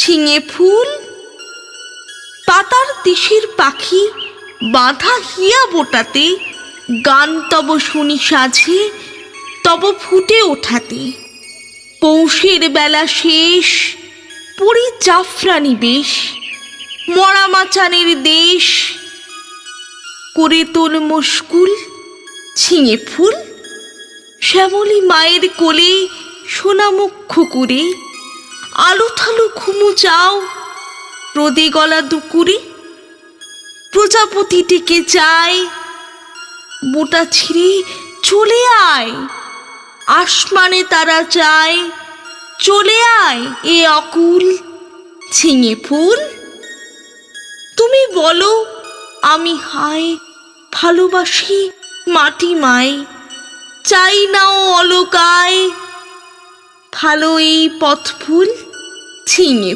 ঝিঙে ফুল। পাতার দেশের পাখি বাঁধা হিয়া বোটাতে, গান তব শুনি সাঝে তব ফুটে ওঠাতে। পৌষের বেলা শেষ, পরি জাফরানি বেশ, মরা মাচানের দেশ করে তোল মুশকুল। ঝিঙে ফুল। শ্যামলী মায়ের কোলে সোনামুখ করে, আলো থালো ঘুমু চাও রোদে গলা দুকুরে। প্রজাপতি ডেকে যায়, বোটা ছিঁড়ে চলে আয়, আসমানে তারা চায়, চলে আয় এ অকুল। ঝিঙে ফুল। তুমি বলো আমি হায় ভালোবাসি মাটি মায়, চাই নাও অলকায় ভালো এই পথ ফুল। ঝিঙে